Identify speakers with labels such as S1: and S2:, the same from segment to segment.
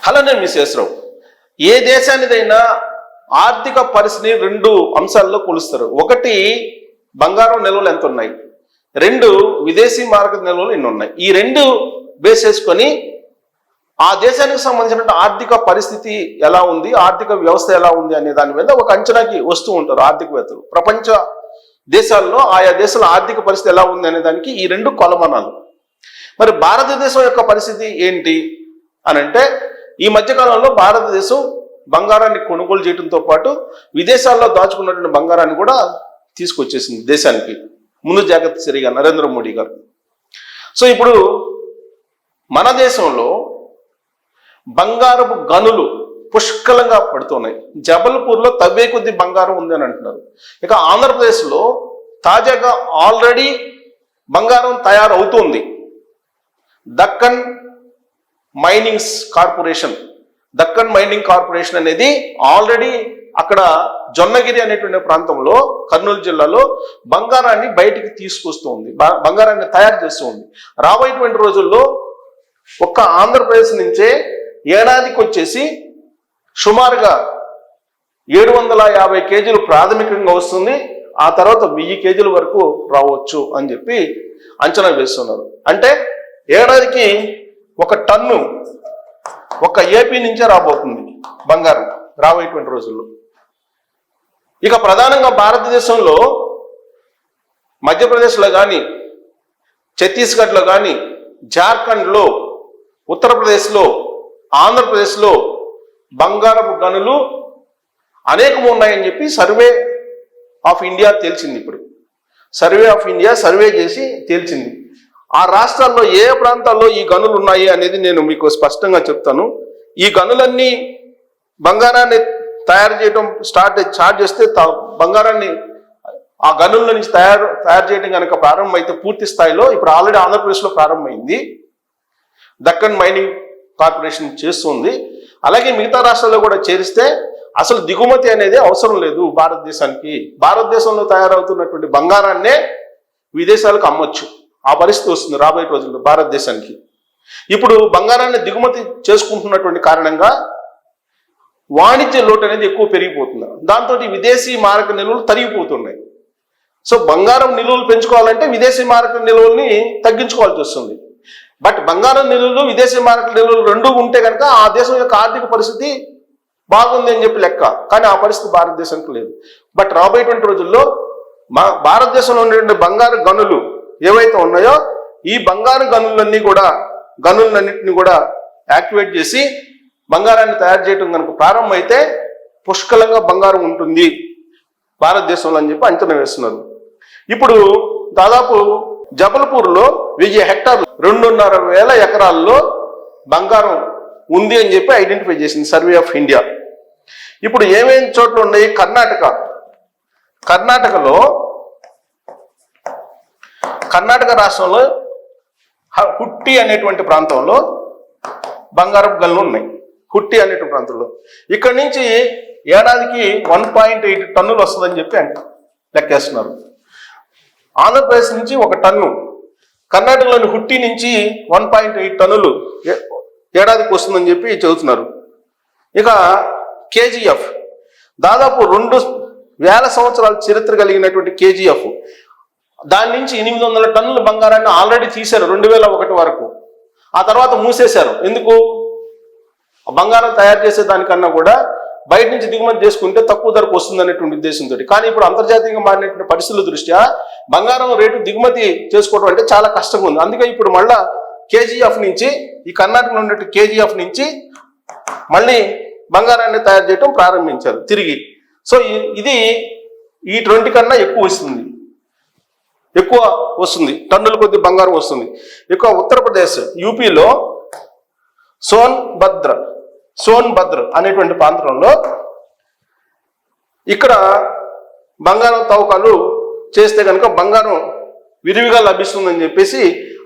S1: అలానే మిసేశ్వరరావు, ఏ దేశానిదైనా ఆర్థిక పరిస్థితిని రెండు అంశాల్లో కొలుస్తారు. ఒకటి బంగారం నిల్వలు ఎంత ఉన్నాయి, రెండు విదేశీ మారక నిల్వలు ఎన్ని ఉన్నాయి. ఈ రెండు బేస్ చేసుకొని ఆ దేశానికి సంబంధించిన ఆర్థిక పరిస్థితి ఎలా ఉంది, ఆర్థిక వ్యవస్థ ఎలా ఉంది అనే దాని మీద ఒక అంచనాకి వస్తూ ఉంటారు ఆర్థికవేత్తలు. ప్రపంచ దేశాల్లో ఆయా దేశాల ఆర్థిక పరిస్థితి ఎలా ఉంది అనే దానికి ఈ రెండు కొలమానాలు. మరి భారతదేశం యొక్క పరిస్థితి ఏంటి అని అంటే, ఈ మధ్యకాలంలో భారతదేశం బంగారాన్ని కొనుగోలు చేయడంతో పాటు విదేశాల్లో దాచుకున్నటువంటి బంగారాన్ని కూడా తీసుకొచ్చేసింది దేశానికి, ముందు జాగ్రత్త చర్యగా నరేంద్ర మోడీ గారు. సో ఇప్పుడు మన దేశంలో బంగారపు గనులు పుష్కలంగా పడుతున్నాయి. జబల్పూర్లో తవ్వే కొద్ది బంగారం ఉంది అని అంటున్నారు. ఇక ఆంధ్రప్రదేశ్లో తాజాగా ఆల్రెడీ బంగారం తయారవుతుంది. దక్కన్ మైనింగ్ కార్పొరేషన్ అనేది ఆల్రెడీ అక్కడ జొన్నగిరి అనేటువంటి ప్రాంతంలో కర్నూలు జిల్లాలో బంగారాన్ని బయటికి తీసుకొస్తుంది, బంగారాన్ని తయారు చేస్తుంది. రాబోయేటువంటి రోజుల్లో ఒక్క ఆంధ్రప్రదేశ్ నుంచే ఏడాదికి వచ్చేసి సుమారుగా 750 కేజీలు ప్రాథమికంగా వస్తుంది. ఆ తర్వాత 1000 కేజీల వరకు రావచ్చు అని చెప్పి అంచనా వేస్తున్నారు. అంటే ఏడాదికి 1 టన్ను ఒక ఏపీ నుంచే రాబోతుంది బంగారం రాబోయేటువంటి రోజుల్లో. ఇక ప్రధానంగా భారతదేశంలో మధ్యప్రదేశ్లో కానీ, ఛత్తీస్గఢ్లో కానీ, జార్ఖండ్లో, ఉత్తరప్రదేశ్లో, ఆంధ్రప్రదేశ్లో బంగారపు గనులు అనేకం ఉన్నాయని చెప్పి సర్వే ఆఫ్ ఇండియా తేల్చింది. ఇప్పుడు సర్వే చేసి తేల్చింది. ఆ రాష్ట్రాల్లో ఏ ప్రాంతాల్లో ఈ గనులు ఉన్నాయి అనేది నేను మీకు స్పష్టంగా చెప్తాను. ఈ గనులన్నీ బంగారాన్ని తయారు చేయడం స్టార్ట్ చేస్తే బంగారాన్ని ఆ గనుల నుంచి తయారు చేయడం కనుక ప్రారంభమైతే పూర్తి స్థాయిలో, ఇప్పుడు ఆల్రెడీ ఆంధ్రప్రదేశ్లో ప్రారంభమైంది, దక్కన్ మైనింగ్ కార్పొరేషన్ చేస్తుంది. అలాగే మిగతా రాష్ట్రాల్లో కూడా చేరిస్తే అసలు దిగుమతి అనేది అవసరం లేదు భారతదేశానికి. భారతదేశంలో తయారవుతున్నటువంటి బంగారాన్నే విదేశాలకు అమ్మొచ్చు, ఆ పరిస్థితి వస్తుంది రాబోయే రోజుల్లో భారతదేశానికి. ఇప్పుడు బంగారాన్ని దిగుమతి చేసుకుంటున్నటువంటి కారణంగా వాణిజ్య లోటు అనేది ఎక్కువ పెరిగిపోతుంది. దాంతో విదేశీ మారక నిల్వలు తరిగిపోతున్నాయి. సో బంగారం నిల్వలు పెంచుకోవాలంటే విదేశీ మారక నిల్వల్ని తగ్గించుకోవాల్సి వస్తుంది. బట్ బంగారం నిల్వలు, విదేశీ మారక నిల్వలు రెండు ఉంటే కనుక ఆ దేశం యొక్క ఆర్థిక పరిస్థితి బాగుంది అని చెప్పి లెక్క. కానీ ఆ పరిస్థితి భారతదేశానికి లేదు. బట్ రాబోయేటువంటి రోజుల్లో భారతదేశంలో ఉండేటువంటి బంగారు గనులు ఏవైతే ఉన్నాయో ఈ బంగారు గనులన్నింటినీ కూడా యాక్టివేట్ చేసి బంగారాన్ని తయారు చేయడం కనుక ప్రారంభమైతే పుష్కలంగా బంగారం ఉంటుంది భారతదేశంలో అని చెప్పి అంచనా వేస్తున్నారు. ఇప్పుడు దాదాపు జబల్పూర్లో 1000 హెక్టార్లు 2,500 ఎకరాల్లో బంగారం ఉంది అని చెప్పి ఐడెంటిఫై చేసింది సర్వే ఆఫ్ ఇండియా. ఇప్పుడు ఏమేమి చోట్ల ఉన్నాయి? కర్ణాటక రాష్ట్రంలో హుట్టి అనేటువంటి ప్రాంతంలో బంగారపు గనులు ఉన్నాయి. హుట్టి అనేటువంటి ప్రాంతంలో ఇక్కడి నుంచి ఏడాదికి 1.8 టన్నులు వస్తుందని చెప్పి లెక్కేస్తున్నారు. ఆంధ్రప్రదేశ్ నుంచి 1 టన్ను, కర్ణాటకలోని హుట్టి నుంచి 1.8 టన్నులు ఏడాదికి వస్తుందని చెప్పి చెబుతున్నారు. ఇక కేజీఎఫ్ దాదాపు 2000 సంవత్సరాల చరిత్ర కలిగినటువంటి కేజీఎఫ్, దాని నుంచి 800 టన్నుల బంగారాన్ని ఆల్రెడీ తీశారు 2001 వరకు. ఆ తర్వాత మూసేశారు. ఎందుకు? బంగారం తయారు చేసే దానికన్నా కూడా బయట నుంచి దిగుమతి చేసుకుంటే తక్కువ ధరకు వస్తుంది అనేటువంటి ఉద్దేశంతో. కానీ ఇప్పుడు అంతర్జాతీయంగా మారినటువంటి పరిస్థితుల దృష్ట్యా బంగారం రేటు దిగుమతి చేసుకోవడం అంటే చాలా కష్టంగా ఉంది. అందుకే ఇప్పుడు మళ్ళా కేజీఎఫ్ నుంచి, ఈ కర్ణాటకలో ఉన్నట్టు కేజీఎఫ్ నుంచి మళ్ళీ బంగారాన్ని తయారు చేయడం ప్రారంభించారు తిరిగి. సో ఇది ఈ 20 కన్నా ఎక్కువ వస్తుంది, టన్నుల కొద్ది బంగారం వస్తుంది. ఇక ఉత్తరప్రదేశ్, యూపీలో సోన్భద్ర అనేటువంటి ప్రాంతంలో ఇక్కడ బంగారం తవ్వకాలు చేస్తే కనుక బంగారం విరివిగా లభిస్తుందని చెప్పేసి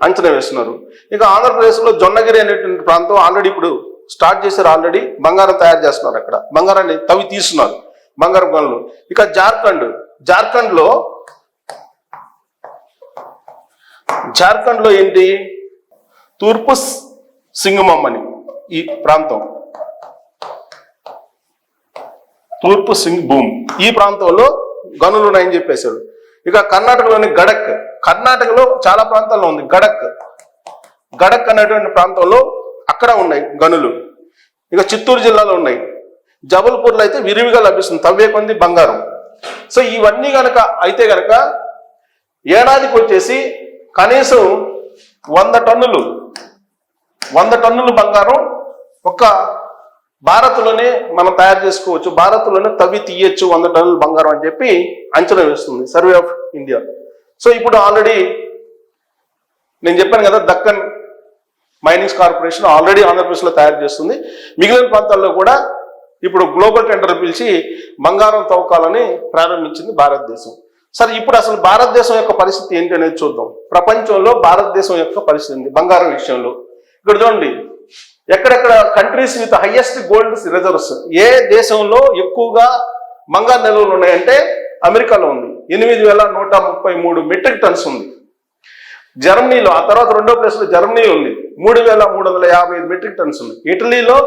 S1: అంచనా వేస్తున్నారు. ఇక ఆంధ్రప్రదేశ్లో జొన్నగిరి అనేటువంటి ప్రాంతం ఆల్రెడీ ఇప్పుడు స్టార్ట్ చేశారు. ఆల్రెడీ బంగారం తయారు చేస్తున్నారు, అక్కడ బంగారాన్ని తవ్వి తీస్తున్నారు బంగారం గనులు. ఇక జార్ఖండ్లో ఏంటి? తూర్పు సింగమం అని ఈ ప్రాంతం, తూర్పు సింగ్ భూమ్ ఈ ప్రాంతంలో గనులు ఉన్నాయని చెప్పేశాడు. ఇక కర్ణాటకలోని గడక్, కర్ణాటకలో చాలా ప్రాంతాల్లో ఉంది గడక్ అనేటువంటి ప్రాంతంలో అక్కడ ఉన్నాయి గనులు. ఇక చిత్తూరు జిల్లాలో ఉన్నాయి. జబల్పూర్లో అయితే విరివిగా లభిస్తుంది తవ్వే కొంది బంగారం. సో ఇవన్నీ కనుక అయితే కనుక ఏడాదికి వచ్చేసి కనీసం 100 టన్నులు బంగారం ఒక్క భారత్లోనే మనం తయారు చేసుకోవచ్చు, భారత్లోనే తవ్వి తీయచ్చు 100 టన్నుల బంగారం అని చెప్పి అంచనా వేస్తుంది సర్వే ఆఫ్ ఇండియా. సో ఇప్పుడు ఆల్రెడీ నేను చెప్పాను కదా, దక్కన్ మైనింగ్స్ కార్పొరేషన్ ఆల్రెడీ ఆంధ్రప్రదేశ్లో తయారు చేస్తుంది. మిగిలిన ప్రాంతాల్లో కూడా ఇప్పుడు గ్లోబల్ టెండర్ పిలిచి బంగారం తవ్వకాలని ప్రారంభించింది భారతదేశం. సరే, ఇప్పుడు అసలు భారతదేశం యొక్క పరిస్థితి ఏంటి అనేది చూద్దాం. ప్రపంచంలో భారతదేశం యొక్క పరిస్థితి బంగారం విషయంలో ఇక్కడ చూడండి, ఎక్కడెక్కడ countries with highest gold reserves, ఏ దేశంలో ఎక్కువగా బంగారు నిల్వలు ఉన్నాయంటే అమెరికాలో ఉంది, 8,133 మెట్రిక్ టన్స్ ఉంది. జర్మనీలో ఆ తర్వాత రెండో ప్లేస్లో జర్మనీ ఉంది, 3,355 మెట్రిక్ టన్స్ ఉంది. ఇటలీలో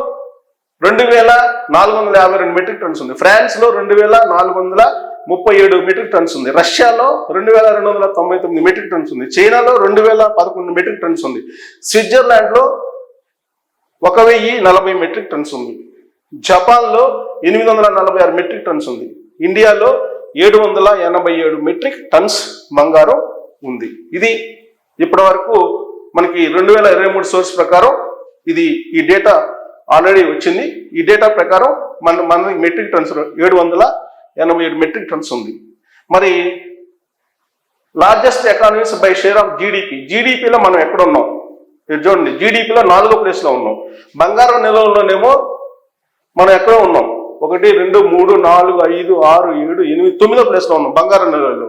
S1: 2,452 మెట్రిక్ టన్స్ ఉంది. ఫ్రాన్స్లో 2,437 మెట్రిక్ టన్స్ ఉంది. రష్యాలో 2,299 మెట్రిక్ టన్స్ ఉంది. చైనాలో 2,011 మెట్రిక్ టన్స్ ఉంది. స్విట్జర్లాండ్లో 1,040 మెట్రిక్ టన్స్ ఉంది. జపాన్లో 846 మెట్రిక్ టన్స్ ఉంది. ఇండియాలో 787 మెట్రిక్ టన్స్ బంగారం ఉంది. ఇది ఇప్పటి వరకు మనకి 2023 సోర్స్ ప్రకారం ఈ డేటా ఆల్రెడీ వచ్చింది. ఈ డేటా ప్రకారం మన మెట్రిక్ టన్స్ 787 మెట్రిక్ టన్స్ ఉంది. మరి largest economies by share of జీడిపిలో మనం ఎక్కడ ఉన్నాం చూడండి. జీడిపిలో 4వ ప్లేస్లో ఉన్నాం. బంగారం నిల్వల్లోనేమో మనం ఎక్కడో ఉన్నాం, 1, 2, 3, 4, 5, 6, 7, 8, 9వ ప్లేస్లో ఉన్నాం బంగారం నిల్వల్లో.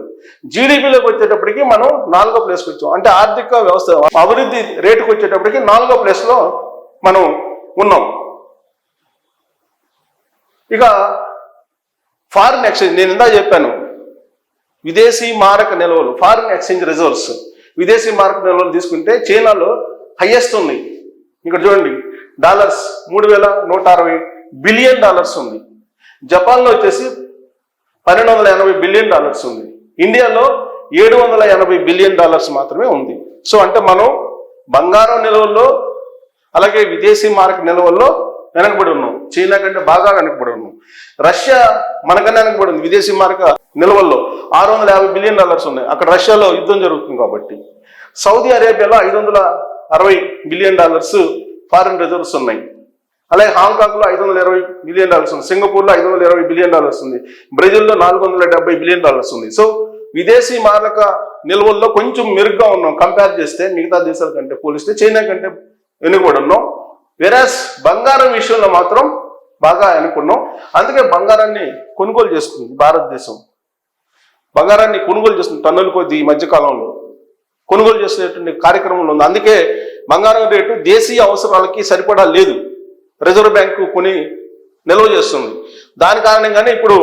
S1: జీడిపిలోకి వచ్చేటప్పటికి మనం 4వ ప్లేస్కి వచ్చాం. అంటే ఆర్థిక వ్యవస్థ అభివృద్ధి రేటుకు వచ్చేటప్పటికి 4వ ప్లేస్లో మనం ఉన్నాం. ఇక ఫారిన్ ఎక్స్చేంజ్, నేను ఇందా చెప్పాను, విదేశీ మారక నిల్వలు, ఫారిన్ ఎక్స్చేంజ్ రిజర్వ్స్, విదేశీ మారక నిల్వలు తీసుకుంటే చైనాలో హైయెస్ట్ ఉన్నాయి. ఇక్కడ చూడండి, డాలర్స్ 3,160 బిలియన్ డాలర్స్ ఉంది. జపాన్లో వచ్చేసి 1,280 బిలియన్ డాలర్స్ ఉంది. ఇండియాలో 780 బిలియన్ డాలర్స్ మాత్రమే ఉంది. సో అంటే మనం బంగారం నిల్వల్లో అలాగే విదేశీ మారక నిల్వల్లో వెనకబడి ఉన్నాం. చైనా కంటే బాగా వెనకబడి ఉన్నాం. రష్యా మనకన్నా వెనకబడి ఉంది విదేశీ మారక నిల్వల్లో. 650 బిలియన్ డాలర్స్ ఉన్నాయి. అక్కడ రష్యాలో యుద్ధం జరుగుతుంది కాబట్టి. సౌదీ అరేబియాలో 560 బిలియన్ డాలర్స్ ఫారిన్ రిజర్వ్స్ ఉన్నాయి. అలాగే హాంకాంగ్లో 520 బిలియన్ డాలర్స్ ఉంది. సింగపూర్లో 520 బిలియన్ డాలర్స్ ఉంది. బ్రెజిల్లో 470 బిలియన్ డాలర్స్ ఉంది. సో విదేశీ మారక నిల్వల్లో కొంచెం మెరుగ్గా ఉన్నాం కంపేర్ చేస్తే, మిగతా దేశాల కంటే పోలిస్తే చైనా కంటే వెనుకబడి ఉన్నాం. వెరాస్ బంగారం విషయంలో మాత్రం బాగా వెనుకున్నాం. అందుకే బంగారాన్ని కొనుగోలు చేస్తుంది భారతదేశం. బంగారాన్ని కొనుగోలు చేస్తుంది టన్నుల కొద్ది ఈ మధ్యకాలంలో కొనుగోలు చేసేటువంటి కార్యక్రమంలో ఉంది. అందుకే బంగారం రేటు దేశీయ అవసరాలకి సరిపడా లేదు. రిజర్వ్ బ్యాంకు కొని నిల్వ చేస్తుంది. దాని కారణంగానే ఇప్పుడు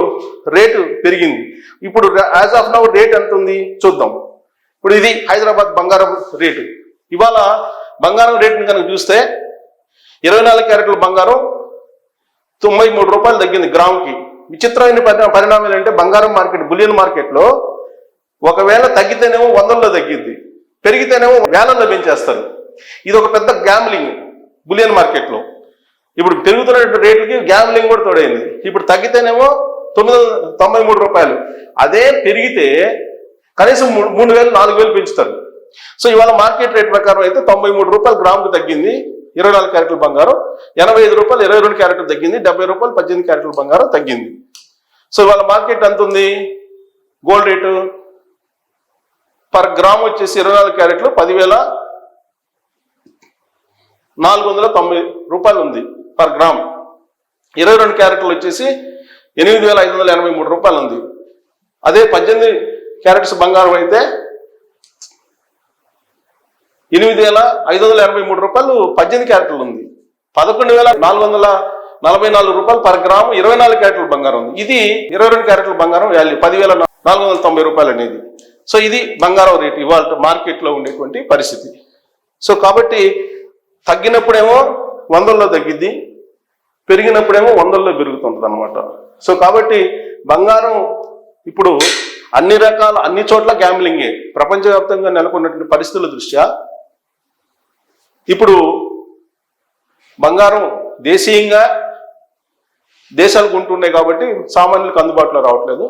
S1: రేటు పెరిగింది. ఇప్పుడు యాజ్ ఆఫ్ నౌ రేట్ ఎంత ఉంది చూద్దాం. ఇప్పుడు ఇది హైదరాబాద్ బంగారం రేటు. ఇవాళ బంగారం రేటుని కనుక చూస్తే 24 క్యారెట్ల బంగారం 93 రూపాయలు తగ్గింది గ్రాముకి. విచిత్రమైన పరిణామాలు అంటే బంగారం మార్కెట్, బులియన్ మార్కెట్లో ఒకవేళ తగ్గితేనేమో 100లో తగ్గిద్ది, పెరిగితేనేమో వేలల్లో పెంచేస్తారు. ఇది ఒక పెద్ద గ్యాంబ్లింగ్ బులియన్ మార్కెట్లో. ఇప్పుడు పెరుగుతున్న రేట్లకి గ్యాంబ్లింగ్ కూడా తోడైంది. ఇప్పుడు తగ్గితేనేమో 993 రూపాయలు, అదే పెరిగితే కనీసం 3,000 4,000 పెంచుతారు. సో ఇవాళ మార్కెట్ రేట్ ప్రకారం అయితే 93 రూపాయలు గ్రాముకు తగ్గింది 24 క్యారెట్ల బంగారం, 85 రూపాయలు 22 క్యారెట్లు తగ్గింది, 70 రూపాయలు 18 క్యారెట్ల బంగారం తగ్గింది. సో ఇవాళ మార్కెట్ ఎంత ఉంది? గోల్డ్ రేటు పర్ గ్రామ్ వచ్చేసి 24 క్యారెట్లు 10,490 రూపాయలు ఉంది పర్ గ్రామ్. 22 క్యారెట్లు వచ్చేసి 8,583 రూపాయలు ఉంది. అదే 18 క్యారెట్స్ బంగారం అయితే 8,583 రూపాయలు 18 క్యారెట్లు ఉంది. 11,444 రూపాయలు పర్ గ్రాము 24 క్యారెట్ల బంగారం ఉంది. ఇది 22 క్యారెట్ల బంగారం వాల్యూ 10,490 రూపాయలు అనేది. సో ఇది బంగారం రేటు ఇవాళ మార్కెట్లో ఉండేటువంటి పరిస్థితి. సో కాబట్టి తగ్గినప్పుడేమో 100లో తగ్గిద్ది, పెరిగినప్పుడేమో వందల్లో పెరుగుతుంటుంది అనమాట. సో కాబట్టి బంగారం ఇప్పుడు అన్ని చోట్ల గ్యాంబ్లింగే. ప్రపంచవ్యాప్తంగా నెలకొన్నటువంటి పరిస్థితుల దృష్ట్యా ఇప్పుడు బంగారం దేశీయంగా దేశాలు కొంటున్నాయి కాబట్టి సామాన్యులకు అందుబాటులో రావట్లేదు.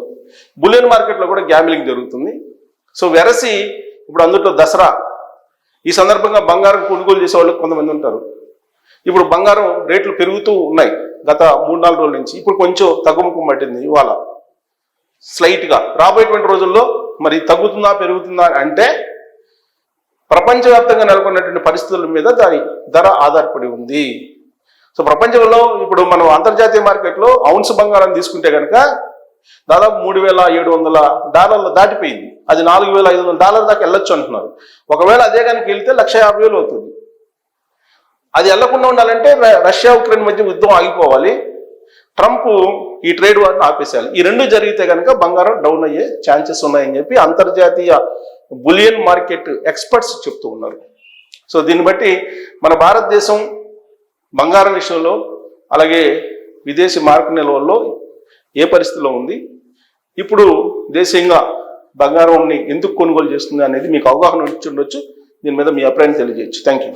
S1: బులియన్ మార్కెట్లో కూడా గ్యాంబ్లింగ్ జరుగుతుంది. సో వెరసి ఇప్పుడు అందులో దసరా ఈ సందర్భంగా బంగారం కొనుగోలు చేసే వాళ్ళు కొంతమంది ఉంటారు. ఇప్పుడు బంగారం రేట్లు పెరుగుతూ ఉన్నాయి గత 3-4 రోజుల నుంచి. ఇప్పుడు కొంచెం తగ్గుముఖం పట్టింది ఇవాళ స్లైట్గా. రాబోయేటువంటి రోజుల్లో మరి తగ్గుతుందా పెరుగుతుందా అంటే ప్రపంచవ్యాప్తంగా నెలకొన్నటువంటి పరిస్థితుల మీద దాని ధర ఆధారపడి ఉంది. సో ప్రపంచంలో ఇప్పుడు మనం అంతర్జాతీయ మార్కెట్లో ఔన్స్ బంగారం తీసుకుంటే కనుక దాదాపు $3,700 దాటిపోయింది. అది $4,500 దాకా వెళ్ళొచ్చు అంటున్నారు. ఒకవేళ అదే కనుక వెళ్తే 1,50,000 అవుతుంది. అది వెళ్లకుండా ఉండాలంటే రష్యా ఉక్రెయిన్ మధ్య యుద్ధం ఆగిపోవాలి, ట్రంప్ ఈ ట్రేడ్ వార్ని ఆపేసేయాలి. ఈ రెండు జరిగితే కనుక బంగారం డౌన్ అయ్యే ఛాన్సెస్ ఉన్నాయని చెప్పి అంతర్జాతీయ బులియన్ మార్కెట్ ఎక్స్పర్ట్స్ చెప్తూ ఉన్నారు. సో దీన్ని బట్టి మన భారతదేశం బంగారం విషయంలో అలాగే విదేశీ మార్పు నిల్వల్లో ఏ పరిస్థితిలో ఉంది, ఇప్పుడు దేశీయంగా బంగారాన్ని ఎందుకు కొనుగోలు చేస్తుంది అనేది మీకు అవగాహన ఇచ్చి ఉండొచ్చు. దీని మీద మీ అభిప్రాయాన్ని తెలియజేయచ్చు. Thank you.